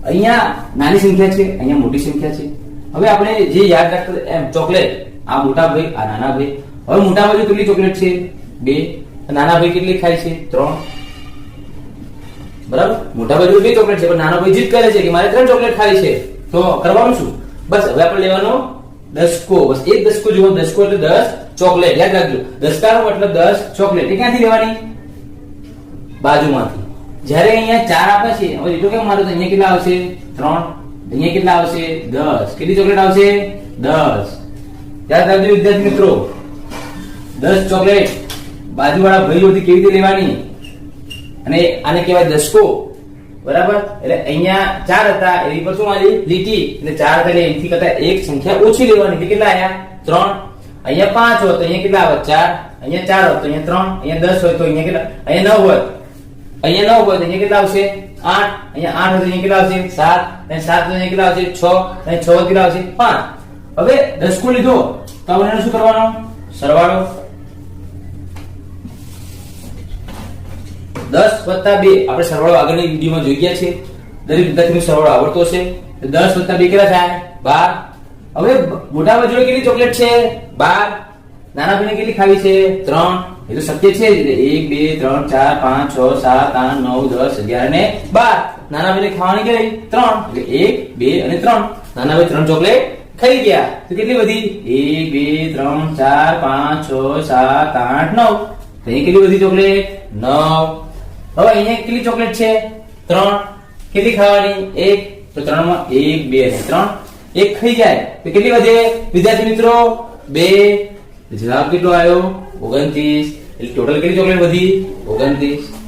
અહીંયા નાની સંખ્યા છે, અહીંયા મોટી સંખ્યા છે. હવે આપણે જે યાદ રાખતા એમ ચોકલેટ, આ મોટા ભાઈ, આ નાના ભાઈ. હવે મોટા ભાઈ કેટલી ચોકલેટ છે? 2. નાના ભાઈ કેટલી ખાય છે? 3. બરાબર? મોટા ભાઈ 2 ચોકલેટ છે, પણ નાનો ભાઈ જીદ કરે છે કે મારે 3 ચોકલેટ ખાવી છે. તો કરવાનું શું? બસ હવે આપણે લેવાનો દસકો. બસ એક દસકો જોવો. દસકો એટલે 10 ચોકલેટ. યાદ રાખજો, દસકાનો મતલબ 10 ચોકલેટ. એ ક્યાંથી લેવાની? બાજુમાંથી. જ્યારે અહીંયા 4 આપે છે, હવે એટલું કેમ મારો? તો અહીંયા કેટલા આવશે? 3. અહીંયા કેટલા આવશે? 10. કેટલી ચોકલેટ આવશે? 10. યાદ રાખજો વિદ્યાર્થી મિત્રો, 10 ચોકલેટ બાજુવાળા ભાઈઓથી કેવી રીતે લેવાની? અને આને કહેવાય દસકો. બરાબર? એટલે અહીંયા 4 હતા, એની પર શું આવી? લીટી. એટલે 4 હતા એટલે એથી કરતા એક સંખ્યા ઓછી લેવાની. એટલે કેટલા આયા? 3. અહીંયા 5 હોય તો અહીંયા કેટલા આવે? 4. અહીંયા 4 હોય તો અહીંયા 3. અહીંયા 10 હોય તો અહીંયા કેટલા? અહીંયા 9 હોય. અહીંયા 9 હોય તો અહીંયા કેટલા આવશે? 8. અહીંયા 8 હોય તો અહીંયા કેટલા આવશે? 7. અને 7 તો અહીંયા કેટલા આવશે? 6. અને 6 કેટલા આવશે? 5. હવે દસકો લીધો તો આપણે શું કરવાનો? સરવાળો. 10 + 2. આપણે સરવાળો આગળની વિડીયોમાં જોઈ ગયા છે. દરેક વિદ્યાર્થીને સરવાળો આવડતો છે. 10 + 2 કેટલા થાય? 12. હવે મોટા ભાઈ જોડે કેટલી ચોકલેટ છે? 12. નાના ભાઈને કેટલી ખાવી છે? 3. એ તો શક્ય છે. 1 2 3 4 5 6 7 8 9 10 11 અને 12. નાના ભાઈને ખાવાની કેટલી? 3. એટલે 1 2 અને 3. નાના ભાઈ 3 ચોકલેટ ખાઈ ગયા. તો કેટલી વધી? 1 2 3 4 5 6 7 8 9. તો અહીં કેટલી વધી ચોકલેટ? 9. હવે અહીંયા કેટલી ચોકલેટ છે? 3. કેટલી ખાવાની? 1. તો 3 માં 1 2 અને 3. 1 ખાઈ જાય તો કેટલી વધે વિદ્યાર્થી મિત્રો? 2. જવાબ કેટલો આવ્યો? 29. એટલે ટોટલ કેટલી ચોકલેટ વધી? 29.